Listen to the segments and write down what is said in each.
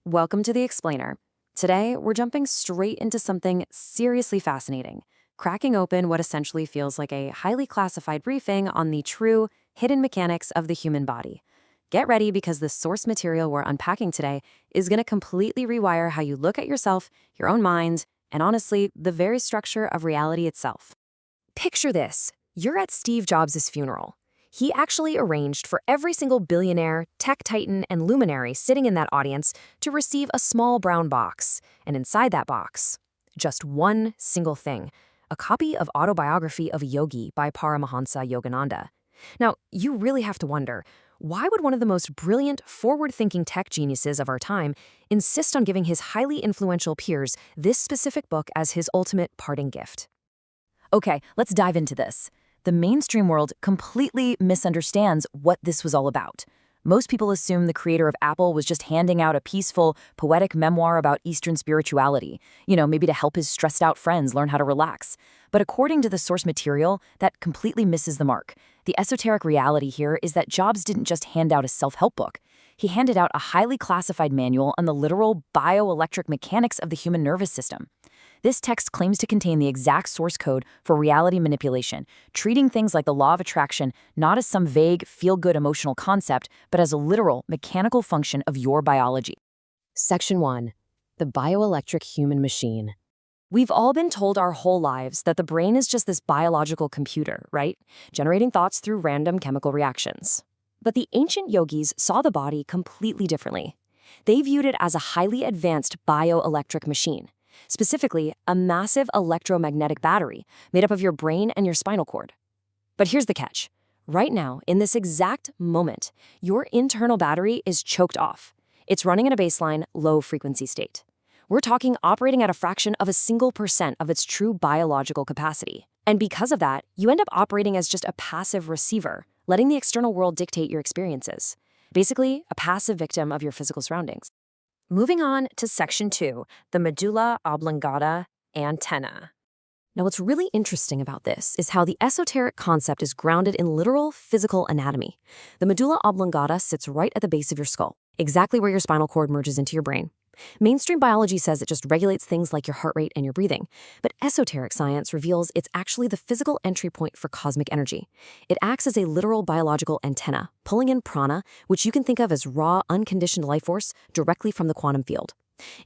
Welcome to The Explainer. Today, we're jumping straight into something seriously fascinating, cracking open what essentially feels like a highly classified briefing on the true, hidden mechanics of the human body. Get ready because the source material we're unpacking today is going to completely rewire how you look at yourself, your own mind, and honestly, the very structure of reality itself. Picture this. You're at Steve Jobs' funeral. He actually arranged for every single billionaire, tech titan, and luminary sitting in that audience to receive a small brown box. And inside that box, just one single thing, a copy of Autobiography of Yogi by Paramahansa Yogananda. Now, you really have to wonder, why would one of the most brilliant, forward-thinking tech geniuses of our time insist on giving his highly influential peers this specific book as his ultimate parting gift? Okay, let's dive into this. The mainstream world completely misunderstands what this was all about. Most people assume the creator of Apple was just handing out a peaceful, poetic memoir about Eastern spirituality, maybe to help his stressed-out friends learn how to relax. But according to the source material, that completely misses the mark. The esoteric reality here is that Jobs didn't just hand out a self-help book. He handed out a highly classified manual on the literal bioelectric mechanics of the human nervous system. This text claims to contain the exact source code for reality manipulation, treating things like the law of attraction not as some vague, feel-good emotional concept, but as a literal, mechanical function of your biology. Section 1. The bioelectric human machine. We've all been told our whole lives that the brain is just this biological computer, right? Generating thoughts through random chemical reactions. But the ancient yogis saw the body completely differently. They viewed it as a highly advanced bioelectric machine. Specifically, a massive electromagnetic battery made up of your brain and your spinal cord. But here's the catch. Right now, in this exact moment, your internal battery is choked off. It's running in a baseline, low-frequency state. We're talking operating at a fraction of a single % of its true biological capacity. And because of that, you end up operating as just a passive receiver, letting the external world dictate your experiences. Basically, a passive victim of your physical surroundings. Moving on to Section 2, the medulla oblongata antenna. Now, what's really interesting about this is how the esoteric concept is grounded in literal physical anatomy. The medulla oblongata sits right at the base of your skull, exactly where your spinal cord merges into your brain. Mainstream biology says it just regulates things like your heart rate and your breathing, but esoteric science reveals it's actually the physical entry point for cosmic energy. It acts as a literal biological antenna, pulling in prana, which you can think of as raw, unconditioned life force, directly from the quantum field.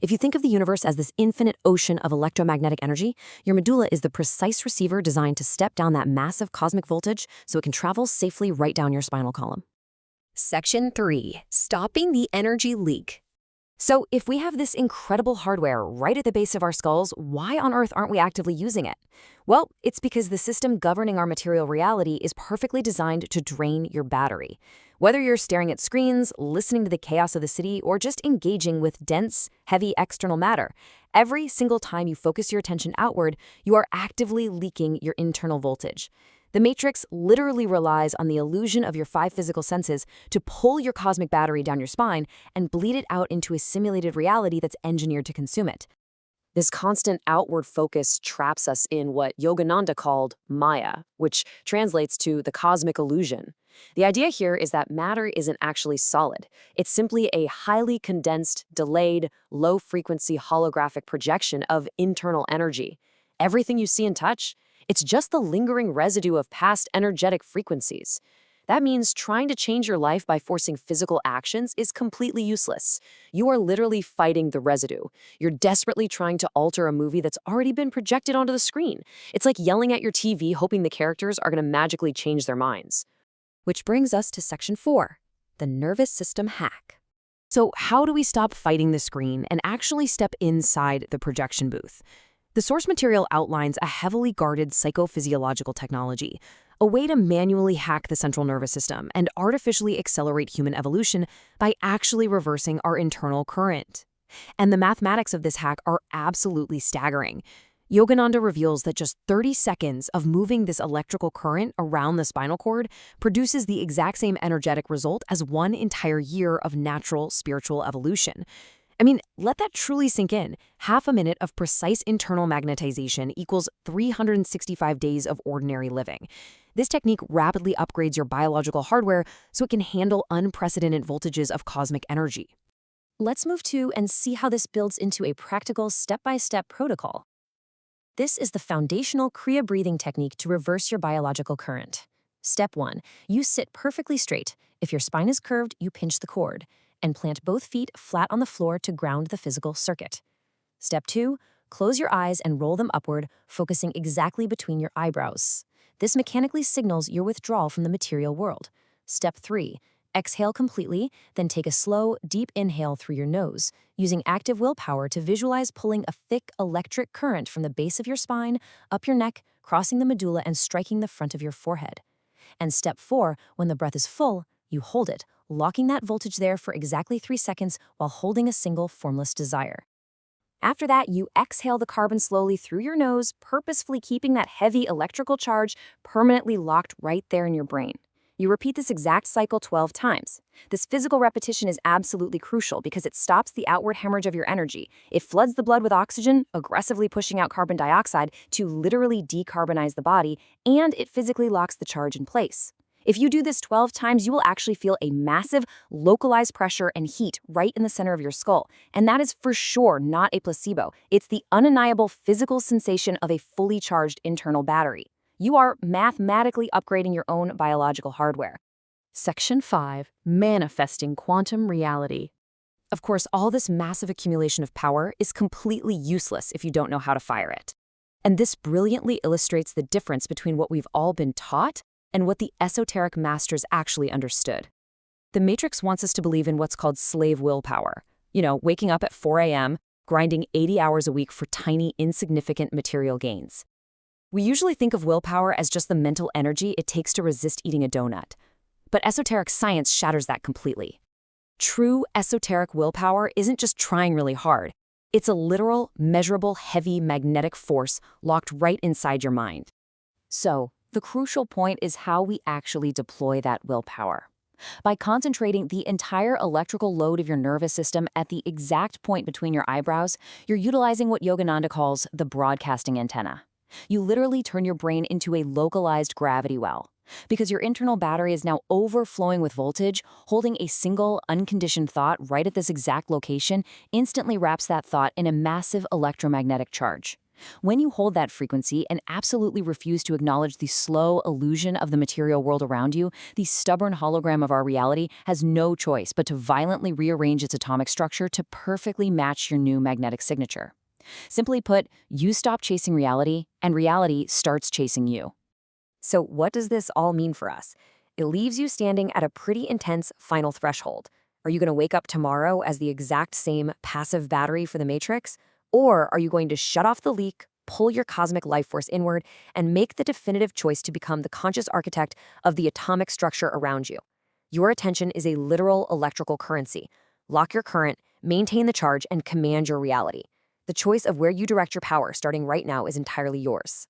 If you think of the universe as this infinite ocean of electromagnetic energy, your medulla is the precise receiver designed to step down that massive cosmic voltage so it can travel safely right down your spinal column. Section 3. Stopping the energy leak. So if we have this incredible hardware right at the base of our skulls, why on earth aren't we actively using it? Well, it's because the system governing our material reality is perfectly designed to drain your battery. Whether you're staring at screens, listening to the chaos of the city, or just engaging with dense, heavy external matter, every single time you focus your attention outward, you are actively leaking your internal voltage. The matrix literally relies on the illusion of your 5 physical senses to pull your cosmic battery down your spine and bleed it out into a simulated reality that's engineered to consume it. This constant outward focus traps us in what Yogananda called Maya, which translates to the cosmic illusion. The idea here is that matter isn't actually solid. It's simply a highly condensed, delayed, low-frequency holographic projection of internal energy. Everything you see and touch, it's just the lingering residue of past energetic frequencies. That means trying to change your life by forcing physical actions is completely useless. You are literally fighting the residue. You're desperately trying to alter a movie that's already been projected onto the screen. It's like yelling at your TV hoping the characters are going to magically change their minds. Which brings us to Section 4, the nervous system hack. So how do we stop fighting the screen and actually step inside the projection booth? The source material outlines a heavily guarded psychophysiological technology, a way to manually hack the central nervous system and artificially accelerate human evolution by actually reversing our internal current. And the mathematics of this hack are absolutely staggering. Yogananda reveals that just 30 seconds of moving this electrical current around the spinal cord produces the exact same energetic result as one entire year of natural spiritual evolution. I mean, let that truly sink in. Half a minute of precise internal magnetization equals 365 days of ordinary living. This technique rapidly upgrades your biological hardware so it can handle unprecedented voltages of cosmic energy. Let's move to and see how this builds into a practical step-by-step protocol. This is the foundational Kriya breathing technique to reverse your biological current. Step 1. You sit perfectly straight. If your spine is curved, you pinch the cord and plant both feet flat on the floor to ground the physical circuit. Step 2. Close your eyes and roll them upward, focusing exactly between your eyebrows. This mechanically signals your withdrawal from the material world. Step 3. Exhale completely, then take a slow, deep inhale through your nose, using active willpower to visualize pulling a thick electric current from the base of your spine, up your neck, crossing the medulla and striking the front of your forehead. And step 4, when the breath is full, you hold it, locking that voltage there for exactly 3 seconds while holding a single formless desire. After that, you exhale the carbon slowly through your nose, purposefully keeping that heavy electrical charge permanently locked right there in your brain. You repeat this exact cycle 12 times. This physical repetition is absolutely crucial because it stops the outward hemorrhage of your energy. It floods the blood with oxygen, aggressively pushing out carbon dioxide to literally decarbonize the body, and it physically locks the charge in place. If you do this 12 times, you will actually feel a massive, localized pressure and heat right in the center of your skull. And that is for sure not a placebo. It's the undeniable physical sensation of a fully charged internal battery. You are mathematically upgrading your own biological hardware. Section 5. Manifesting quantum reality. Of course, all this massive accumulation of power is completely useless if you don't know how to fire it. And this brilliantly illustrates the difference between what we've all been taught and what the esoteric masters actually understood. The Matrix wants us to believe in what's called slave willpower. Waking up at 4 a.m., grinding 80 hours a week for tiny, insignificant material gains. We usually think of willpower as just the mental energy it takes to resist eating a donut. But esoteric science shatters that completely. True esoteric willpower isn't just trying really hard. It's a literal, measurable, heavy magnetic force locked right inside your mind. So, the crucial point is how we actually deploy that willpower. By concentrating the entire electrical load of your nervous system at the exact point between your eyebrows, you're utilizing what Yogananda calls the broadcasting antenna. You literally turn your brain into a localized gravity well. Because your internal battery is now overflowing with voltage, holding a single, unconditioned thought right at this exact location instantly wraps that thought in a massive electromagnetic charge. When you hold that frequency and absolutely refuse to acknowledge the slow illusion of the material world around you, the stubborn hologram of our reality has no choice but to violently rearrange its atomic structure to perfectly match your new magnetic signature. Simply put, you stop chasing reality, and reality starts chasing you. So what does this all mean for us? It leaves you standing at a pretty intense final threshold. Are you going to wake up tomorrow as the exact same passive battery for the Matrix? Or are you going to shut off the leak, pull your cosmic life force inward, and make the definitive choice to become the conscious architect of the atomic structure around you? Your attention is a literal electrical currency. Lock your current, maintain the charge, and command your reality. The choice of where you direct your power starting right now is entirely yours.